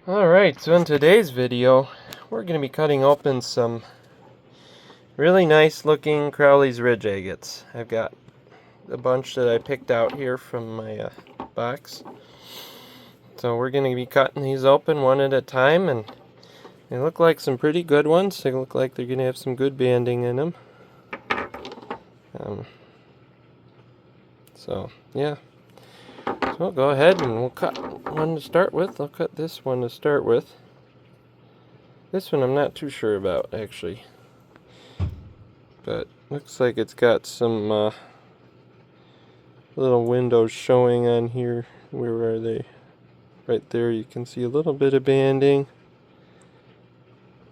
Alright, so in today's video, we're going to be cutting open some really nice looking Crowley's Ridge Agates. I've got a bunch that I picked out here from my box. So we're going to be cutting these open one at a time, and they look like some pretty good ones. They look like they're going to have some good banding in them. So, yeah. So we'll go ahead and we'll cut one to start with. I'll cut this one to start with. This one I'm not too sure about, actually. But looks like it's got some little windows showing on here. Where are they? Right there, you can see a little bit of banding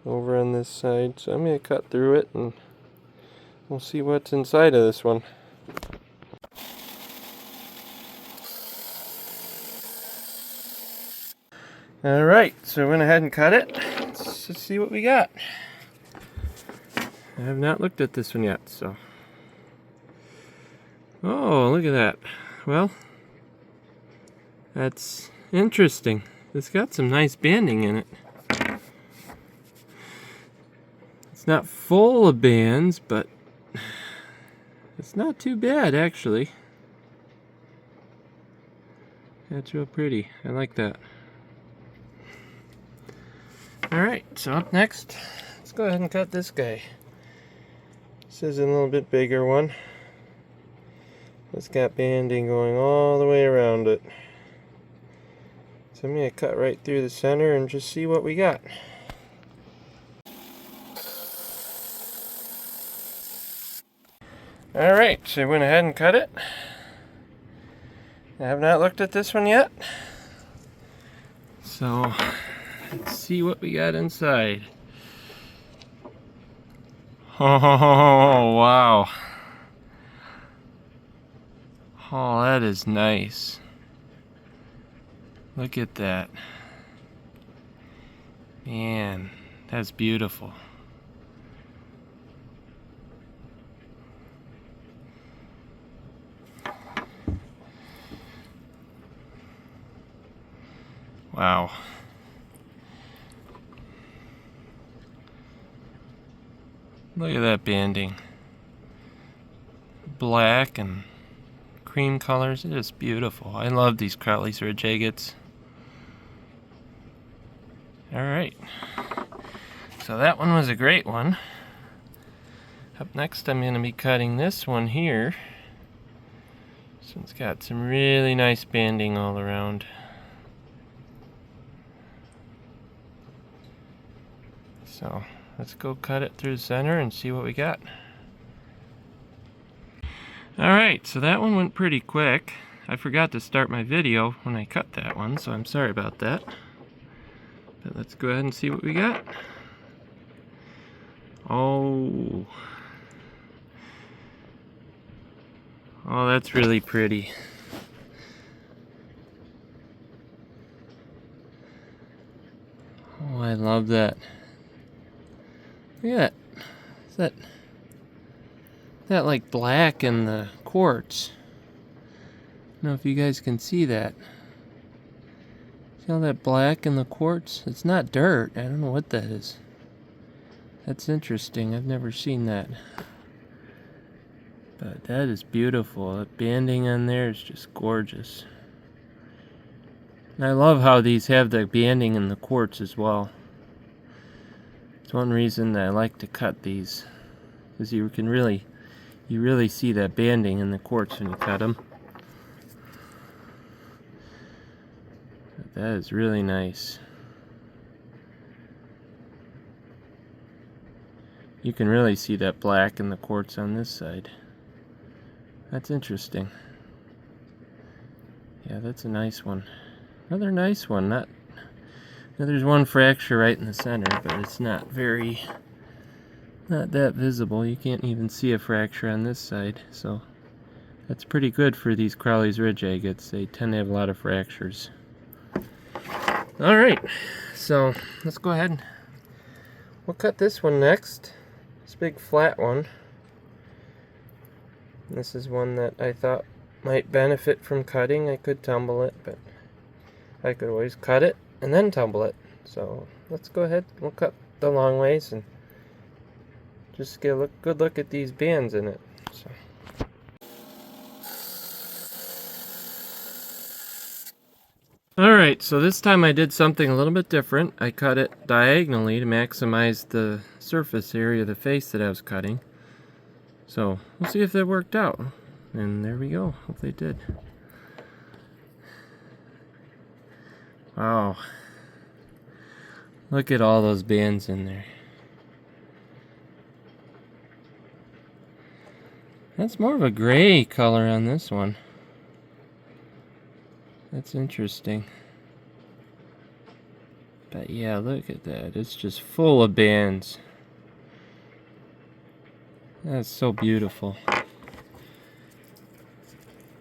over on this side. So I'm going to cut through it and we'll see what's inside of this one. Alright, so we went ahead and cut it. Let's just see what we got. I have not looked at this one yet, so. Oh, look at that. Well, that's interesting. It's got some nice banding in it. It's not full of bands, but it's not too bad, actually. That's real pretty. I like that. Alright, so up next, let's go ahead and cut this guy. This is a little bit bigger one. It's got banding going all the way around it. So I'm going to cut right through the center and just see what we got. Alright, so I went ahead and cut it. I have not looked at this one yet. So let's see what we got inside. Oh, wow. Oh, that is nice. Look at that. Man, that's beautiful. Wow. Look at that banding. Black and cream colors. It is beautiful. I love these Crowley's Ridge Agates. Alright. So that one was a great one. Up next I'm going to be cutting this one here. This one's got some really nice banding all around. So let's go cut it through the center and see what we got. Alright, so that one went pretty quick. I forgot to start my video when I cut that one, so I'm sorry about that. But let's go ahead and see what we got. Oh. Oh, that's really pretty. Oh, I love that. Look at that. Is that like black in the quartz? I don't know if you guys can see that. See all that black in the quartz? It's not dirt. I don't know what that is. That's interesting. I've never seen that. But that is beautiful. That banding on there is just gorgeous. And I love how these have the banding in the quartz as well. It's one reason that I like to cut these, because you really see that banding in the quartz when you cut them. But that is really nice. You can really see that black in the quartz on this side. That's interesting. Yeah, that's a nice one. Another nice one. Now, there's one fracture right in the center, but it's not that visible. You can't even see a fracture on this side, so that's pretty good for these Crowley's Ridge Agates. They tend to have a lot of fractures. Alright, so let's go ahead and we'll cut this one next. This big flat one. This is one that I thought might benefit from cutting. I could tumble it, but I could always cut it and then tumble it. So let's go ahead, we'll cut the long ways and just get a good look at these bands in it. So. Alright, so this time I did something a little bit different. I cut it diagonally to maximize the surface area of the face that I was cutting. So we'll see if that worked out. And there we go. Hopefully it did. Wow. Look at all those bands in there. That's more of a gray color on this one. That's interesting. But yeah, look at that. It's just full of bands. That's so beautiful.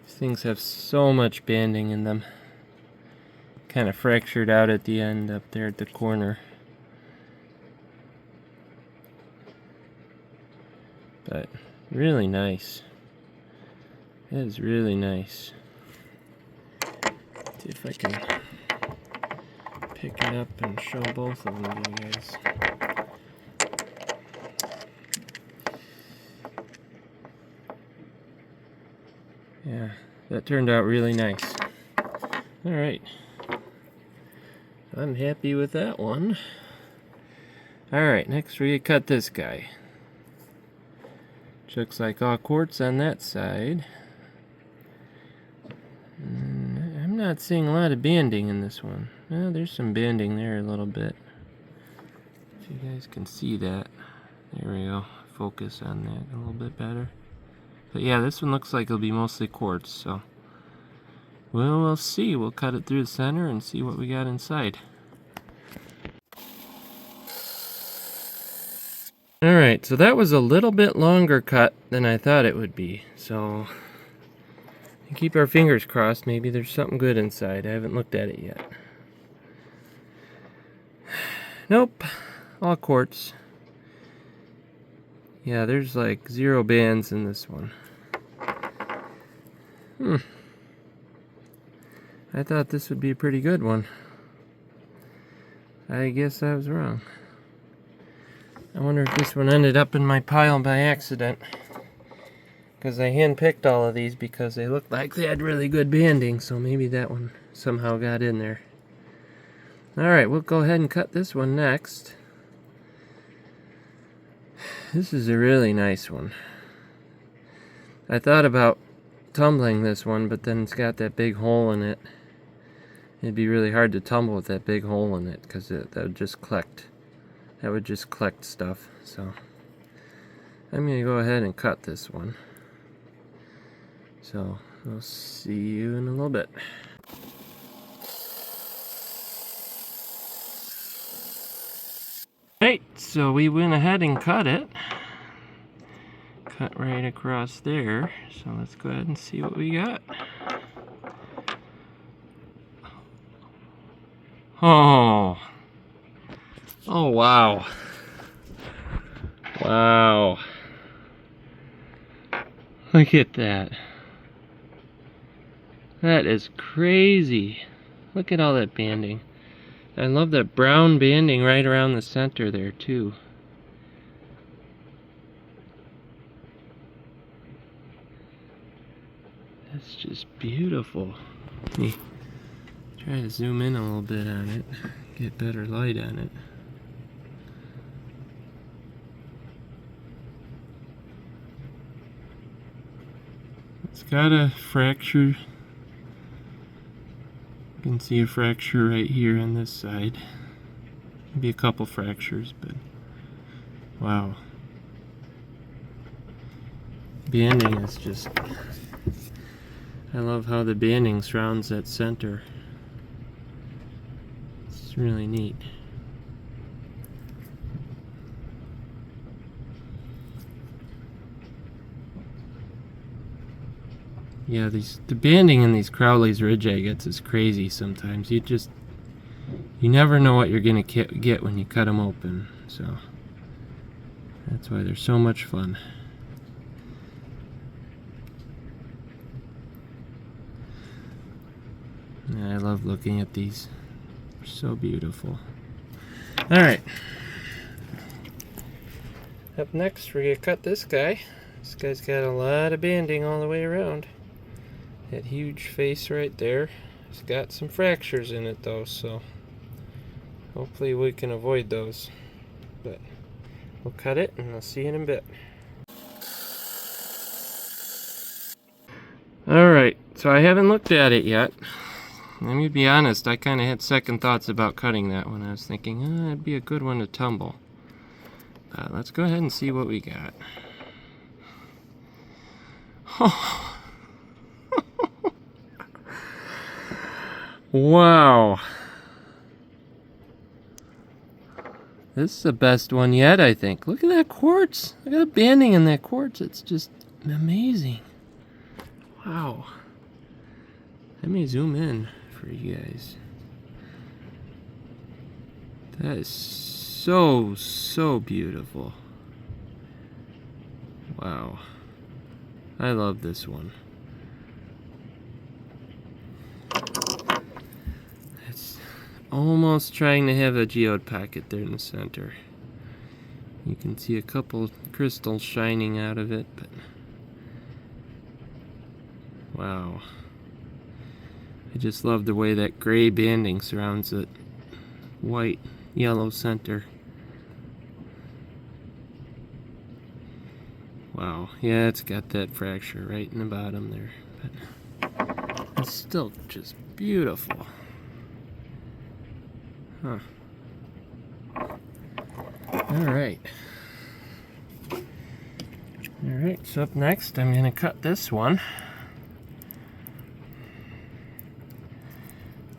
These things have so much banding in them. Kind of fractured out at the end up there at the corner. But really nice. It is really nice. See if I can pick it up and show both of them to you guys. Yeah, that turned out really nice. Alright. I'm happy with that one. Alright, next we're going to cut this guy. Looks like all quartz on that side. I'm not seeing a lot of banding in this one. Well, there's some banding there a little bit. If you guys can see that. There we go. Focus on that a little bit better. But yeah, this one looks like it'll be mostly quartz, so well, we'll see. We'll cut it through the center and see what we got inside. Alright, so that was a little bit longer cut than I thought it would be. So keep our fingers crossed. Maybe there's something good inside. I haven't looked at it yet. Nope. All quartz. Yeah, there's like 0 bands in this one. I thought this would be a pretty good one. I guess I was wrong. I wonder if this one ended up in my pile by accident. Because I hand-picked all of these because they looked like they had really good banding, so maybe that one somehow got in there. Alright, we'll go ahead and cut this one next. This is a really nice one. I thought about tumbling this one, but then it's got that big hole in it. It'd be really hard to tumble with that big hole in it, because that would just collect. That would just collect stuff. So I'm going to go ahead and cut this one. So I'll see you in a little bit. Right, so we went ahead and cut it. Cut right across there. So let's go ahead and see what we got. Oh. Oh, wow. Wow. Look at that. That is crazy. Look at all that banding. I love that brown banding right around the center there too. That's just beautiful. Let me try to zoom in a little bit on it, get better light on it. It's got a fracture. You can see a fracture right here on this side. Maybe a couple fractures, but wow. Banding is just, I love how the banding surrounds that center. It's really neat. Yeah, the banding in these Crowley's Ridge Agates is crazy sometimes. You never know what you're gonna get when you cut them open. So that's why they're so much fun. Yeah, I love looking at these. They're so beautiful. Alright. Up next, we're going to cut this guy. This guy's got a lot of banding all the way around. That huge face right there. It's got some fractures in it though, so hopefully we can avoid those. But we'll cut it and I'll see you in a bit. Alright, so I haven't looked at it yet. Let me be honest, I kind of had second thoughts about cutting that one. I was thinking, oh, it'd be a good one to tumble. Let's go ahead and see what we got. Oh. Wow. This is the best one yet, I think. Look at that quartz. Look at the banding in that quartz. It's just amazing. Wow. Let me zoom in for you guys. That is so beautiful. Wow. I love this one. It's almost trying to have a geode pocket there in the center. You can see a couple crystals shining out of it, but wow. I just love the way that gray banding surrounds that white, yellow center. Wow, yeah, it's got that fracture right in the bottom there, but it's still just beautiful. Huh. Alright. Alright, so up next I'm going to cut this one.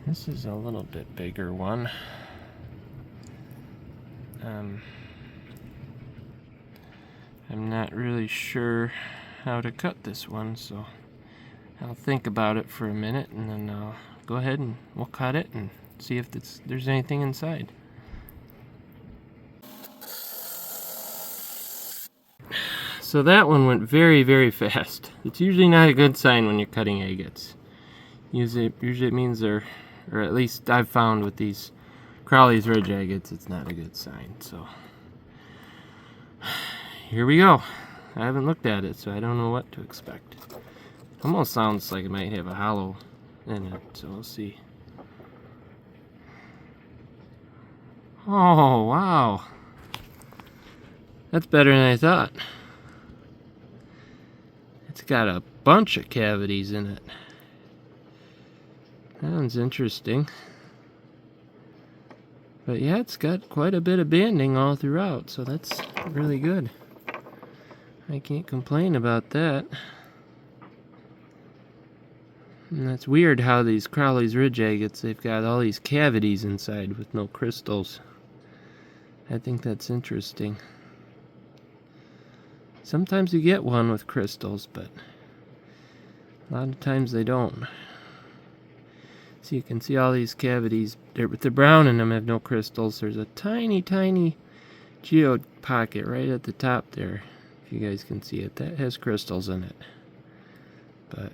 This is a little bit bigger one. I'm not really sure how to cut this one, so I'll think about it for a minute and then I'll go ahead and we'll cut it and see if there's anything inside. So that one went very fast. It's usually not a good sign when you're cutting agates. Usually it means they're, or at least I've found with these Crowley's Ridge Agates, it's not a good sign. So here we go. I haven't looked at it, so I don't know what to expect. Almost sounds like it might have a hollow in it, so we'll see. Oh, wow. That's better than I thought. It's got a bunch of cavities in it. That one's interesting. But yeah, it's got quite a bit of banding all throughout, so that's really good. I can't complain about that. And that's weird how these Crowley's Ridge Agates, they've got all these cavities inside with no crystals. I think that's interesting. Sometimes you get one with crystals, but a lot of times they don't. So you can see all these cavities, they're brown in them, have no crystals. There's a tiny geode pocket right at the top there. If you guys can see it, that has crystals in it. But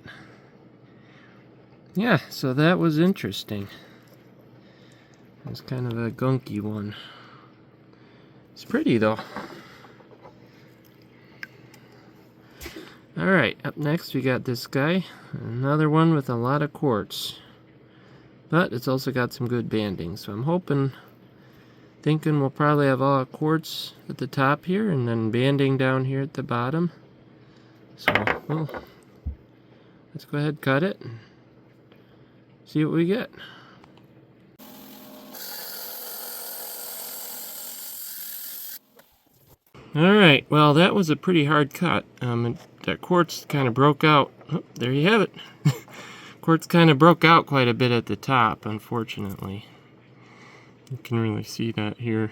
yeah, so that was interesting. It was kind of a gunky one. It's pretty though. Alright, up next we got this guy. Another one with a lot of quartz. But it's also got some good banding. So I'm thinking we'll probably have all quartz at the top here and then banding down here at the bottom. So, well, let's go ahead and cut it and see what we get. Alright, well that was a pretty hard cut. That quartz kind of broke out. Oh, there you have it. Quartz kind of broke out quite a bit at the top, unfortunately. You can really see that here.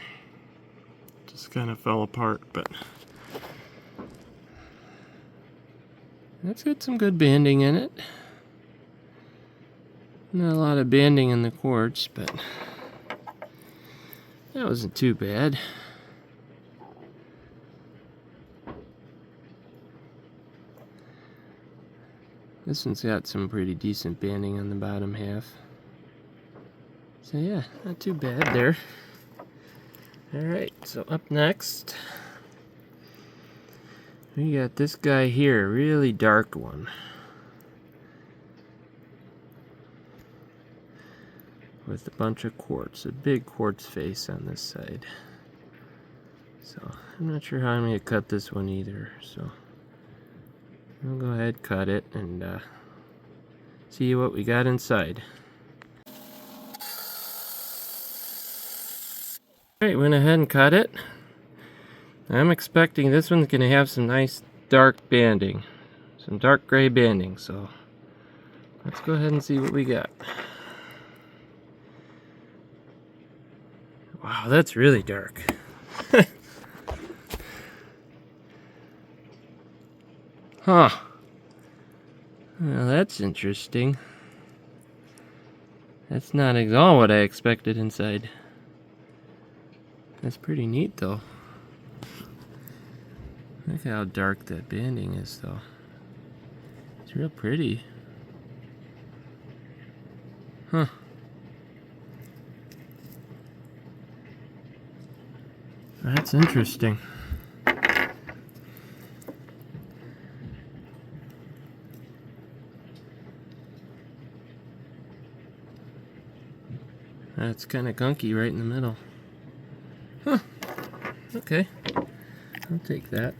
Just kind of fell apart, but that's got some good banding in it. Not a lot of banding in the quartz, but that wasn't too bad. This one's got some pretty decent banding on the bottom half. So yeah, not too bad there. Alright, so up next, we got this guy here, really dark one. With a bunch of quartz, a big quartz face on this side. So, I'm not sure how I'm going to cut this one either, so I'll go ahead and cut it and see what we got inside. Alright, went ahead and cut it. I'm expecting this one's going to have some nice dark banding. Some dark gray banding, so let's go ahead and see what we got. Wow, that's really dark. Huh. Well, that's interesting. That's not at all what I expected inside. That's pretty neat though. Look how dark that banding is though. It's real pretty. Huh. That's interesting. That's kind of gunky right in the middle. Huh. Okay. I'll take that.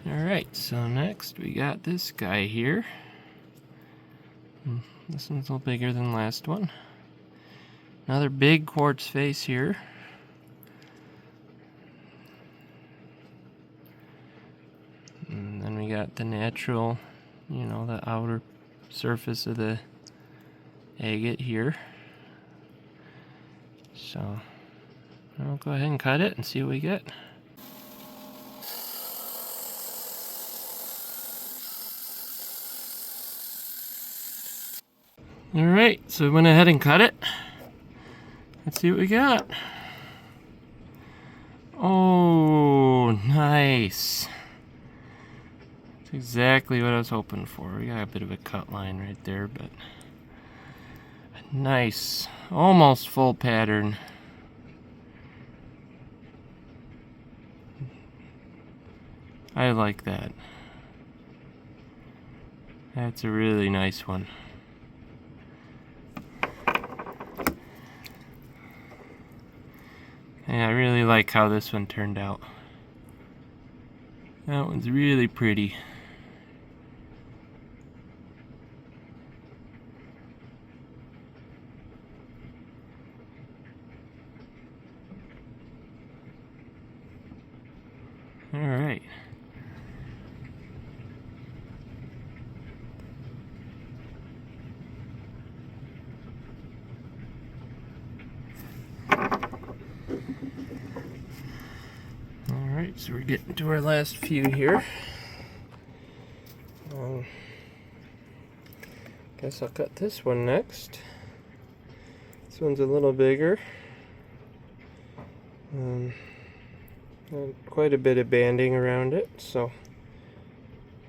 Alright, so next we got this guy here. This one's a little bigger than the last one. Another big quartz face here. And then we got the natural, you know, the outer surface of the agate here. So I'll go ahead and cut it and see what we get. Alright, so we went ahead and cut it. Let's see what we got. Oh, nice. That's exactly what I was hoping for. We got a bit of a cut line right there, but a nice, almost full pattern. I like that. That's a really nice one. Yeah, I really like how this one turned out. That one's really pretty. All right. Alright, so we're getting to our last few here. Guess I'll cut this one next. This one's a little bigger. Quite a bit of banding around it, so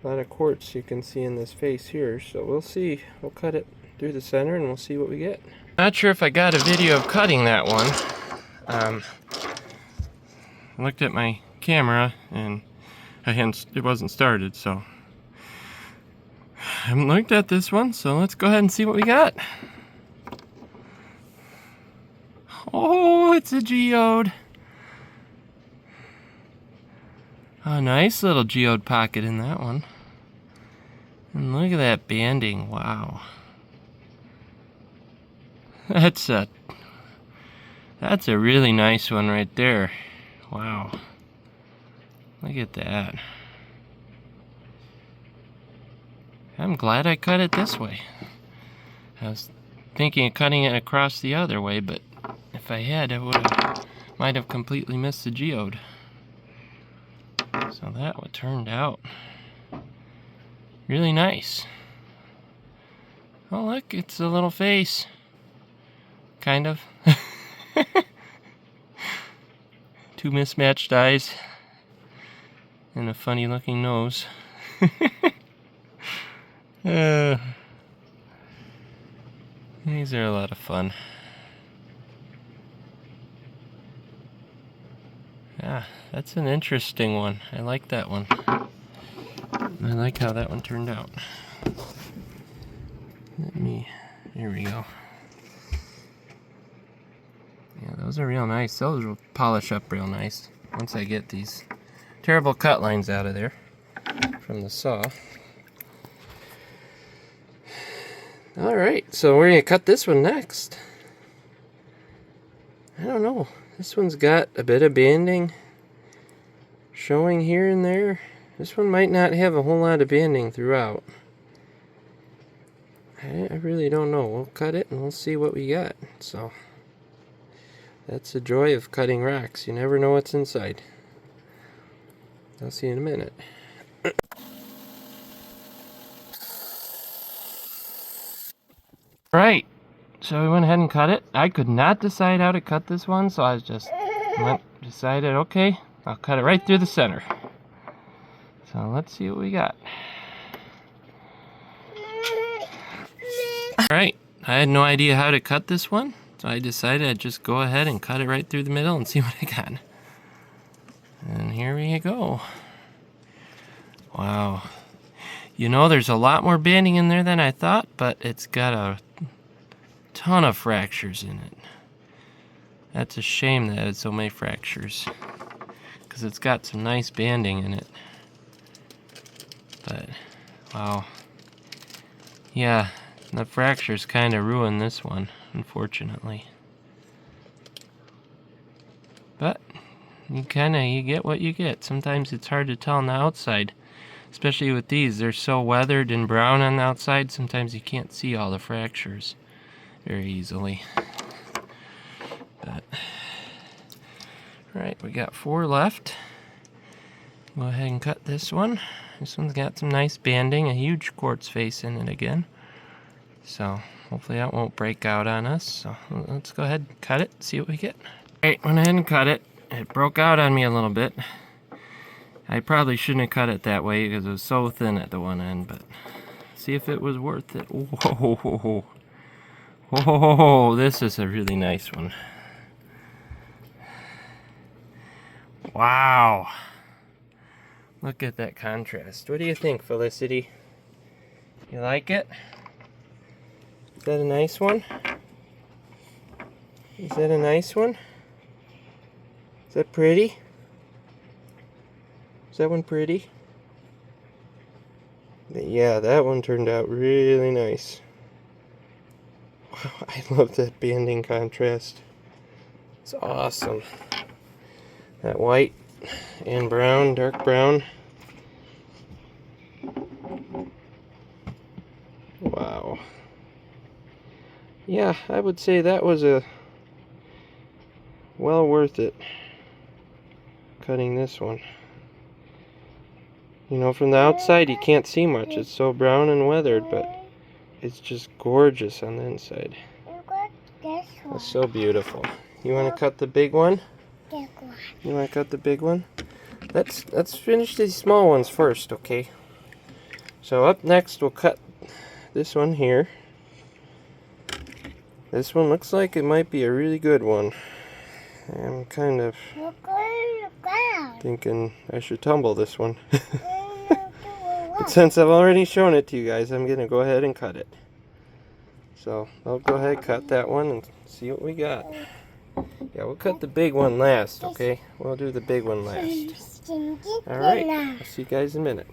a lot of quartz you can see in this face here. So we'll see. We'll cut it through the center and we'll see what we get. Not sure if I got a video of cutting that one. I looked at my camera and it wasn't started, so I haven't looked at this one, so let's go ahead and see what we got. Oh, it's a geode. A nice little geode pocket in that one. And look at that banding, wow. That's a really nice one right there. Wow. Look at that. I'm glad I cut it this way. I was thinking of cutting it across the other way, but if I had, I might have completely missed the geode. So that one turned out really nice. Oh look, it's a little face. Kind of. Two mismatched eyes and a funny looking nose. These are a lot of fun. Yeah, that's an interesting one. I like that one. I like how that one turned out. Here we go. Yeah, those are real nice. Those will polish up real nice once I get these terrible cut lines out of there from the saw. Alright, so we're going to cut this one next. I don't know. This one's got a bit of banding showing here and there. This one might not have a whole lot of banding throughout. I really don't know. We'll cut it and we'll see what we got. So that's the joy of cutting rocks. You never know what's inside. I'll see you in a minute. Right, so we went ahead and cut it. I could not decide how to cut this one, so I just decided, okay, I'll cut it right through the center. So let's see what we got. Alright, I had no idea how to cut this one, so I decided I'd just go ahead and cut it right through the middle and see what I got. And here we go. Wow. You know, there's a lot more banding in there than I thought, but it's got a ton of fractures in it. That's a shame that it's so many fractures, because it's got some nice banding in it. But, wow. Yeah, the fractures kind of ruined this one, unfortunately. But, you get what you get. Sometimes it's hard to tell on the outside. Especially with these, they're so weathered and brown on the outside, sometimes you can't see all the fractures very easily. But, alright, we got 4 left. Go ahead and cut this one. This one's got some nice banding, a huge quartz face in it again. So, hopefully that won't break out on us. So, let's go ahead and cut it, see what we get. Alright, went ahead and cut it. It broke out on me a little bit. I probably shouldn't have cut it that way because it was so thin at the one end, but see if it was worth it. Whoa, whoa, this is a really nice one. Wow. Look at that contrast. What do you think, Felicity? You like it? Is that a nice one? Is that a nice one? Is that pretty? Is that one pretty? Yeah, that one turned out really nice. Wow, I love that banding contrast. It's awesome. That white and brown, dark brown. Wow. Yeah, I would say that was well worth it, cutting this one. You know, from the outside you can't see much. It's so brown and weathered, but it's just gorgeous on the inside. It's so beautiful. You want to cut the big one? You want to cut the big one? Let's finish these small ones first, okay? So up next we'll cut this one here. This one looks like it might be a really good one. I'm kind of thinking I should tumble this one. But since I've already shown it to you guys, I'm going to go ahead and cut it. So I'll go ahead and cut that one and see what we got. Yeah, we'll cut the big one last, okay? We'll do the big one last. Alright, I'll see you guys in a minute.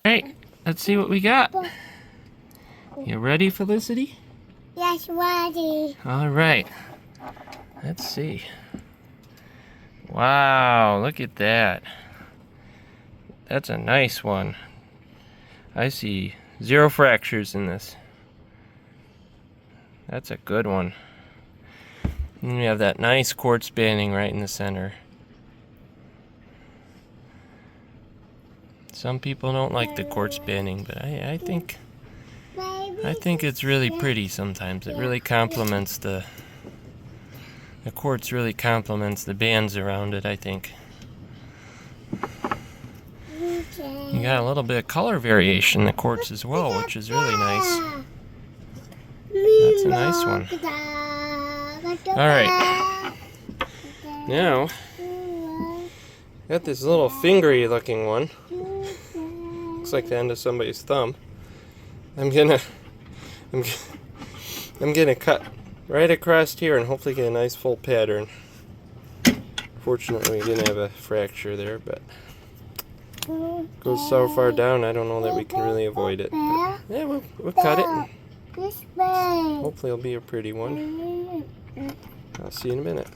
Alright, let's see what we got. You ready, Felicity? Yes, ready. Alright, let's see. Wow, look at that. That's a nice one. I see 0 fractures in this. That's a good one. And we have that nice quartz banding right in the center. Some people don't like the quartz banding, but I think it's really pretty sometimes. It really complements the quartz really complements the bands around it, I think. You got a little bit of color variation in the quartz as well, which is really nice. That's a nice one. Alright. Now, got this little fingery looking one. Looks like the end of somebody's thumb. I'm gonna cut right across here and hopefully get a nice full pattern. Fortunately, we didn't have a fracture there, but it goes so far down, I don't know that we can really avoid it. But yeah, we'll cut it. And hopefully it'll be a pretty one. I'll see you in a minute.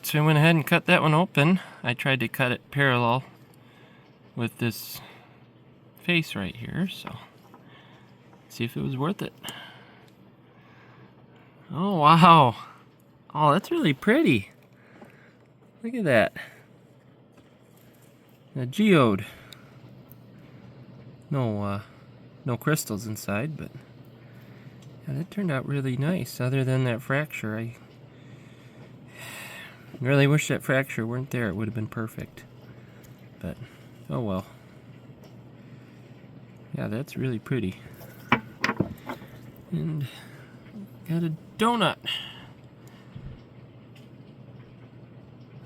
So I went ahead and cut that one open. I tried to cut it parallel with this face right here, so see if it was worth it. Oh wow! Oh, that's really pretty. Look at that. A geode. No crystals inside, but yeah, that turned out really nice. Other than that fracture, I really wish that fracture weren't there. It would have been perfect. But oh well. Yeah, that's really pretty. And got a donut.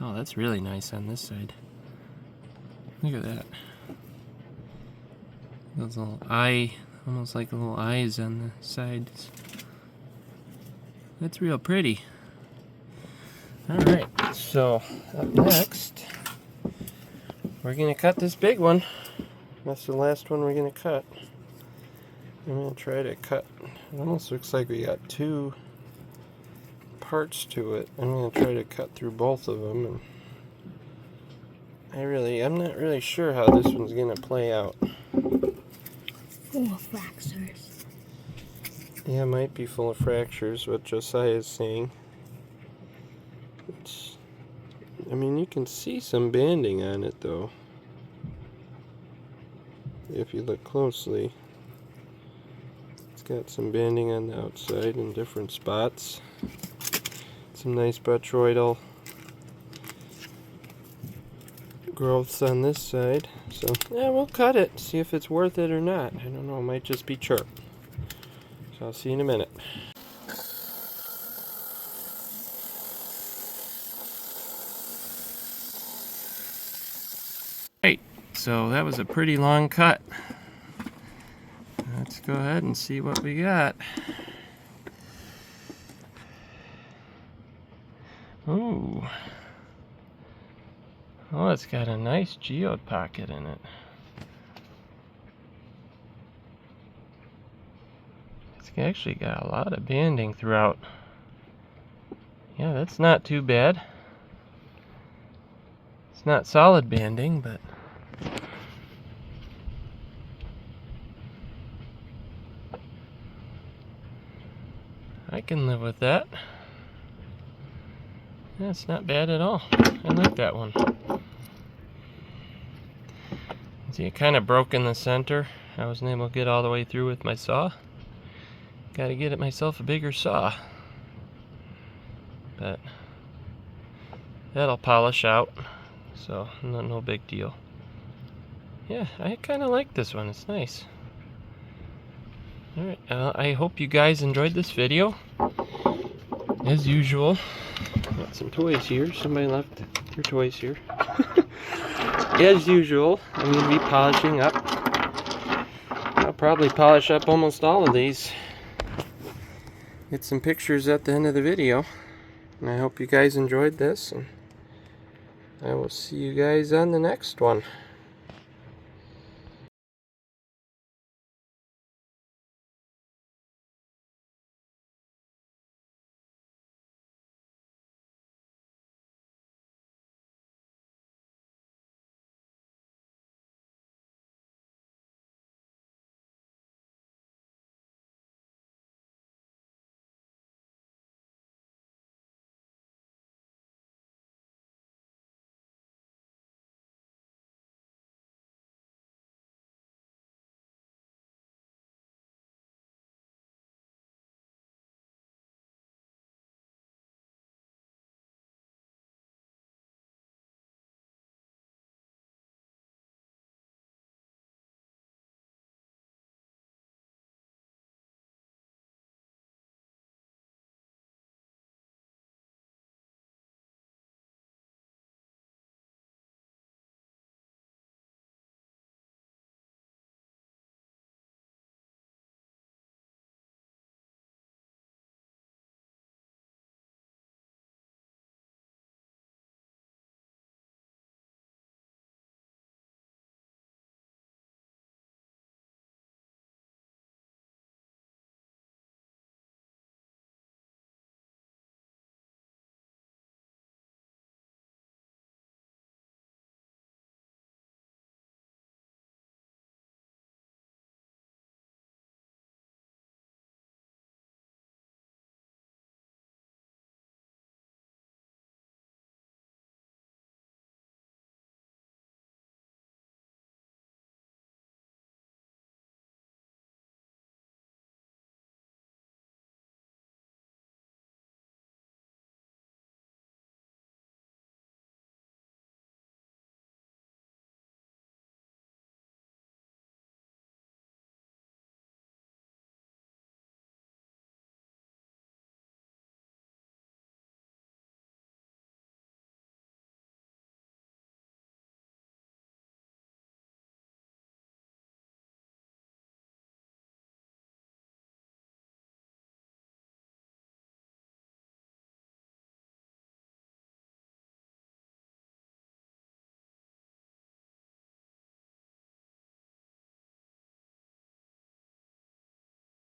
Oh, that's really nice on this side. Look at that. Those little almost like little eyes on the sides. That's real pretty. Alright, so up next, we're going to cut this big one. That's the last one we're going to cut. I'm going to try to cut. It almost looks like we got two parts to it. I'm going to try to cut through both of them. And I'm not really sure how this one's going to play out. Full of fractures. Yeah, it might be full of fractures, what Josiah is saying. I mean, you can see some banding on it, though. If you look closely. It's got some banding on the outside in different spots. Some nice botryoidal growths on this side. So, yeah, we'll cut it, see if it's worth it or not. I don't know, it might just be chirp. So I'll see you in a minute. Hey, so that was a pretty long cut. Let's go ahead and see what we got. Ooh. Oh, it's got a nice geode pocket in it. It's actually got a lot of banding throughout. Yeah, that's not too bad. It's not solid banding, but I can live with that. That's not bad at all. I like that one. See, it kind of broke in the center. I wasn't able to get all the way through with my saw. Got to get it myself a bigger saw. But that'll polish out, so no big deal. Yeah, I kind of like this one. It's nice. Alright, I hope you guys enjoyed this video. As usual, got some toys here. Somebody left their toys here. As usual, I'm going to be polishing up. I'll probably polish up almost all of these. Get some pictures at the end of the video. And I hope you guys enjoyed this. And I will see you guys on the next one.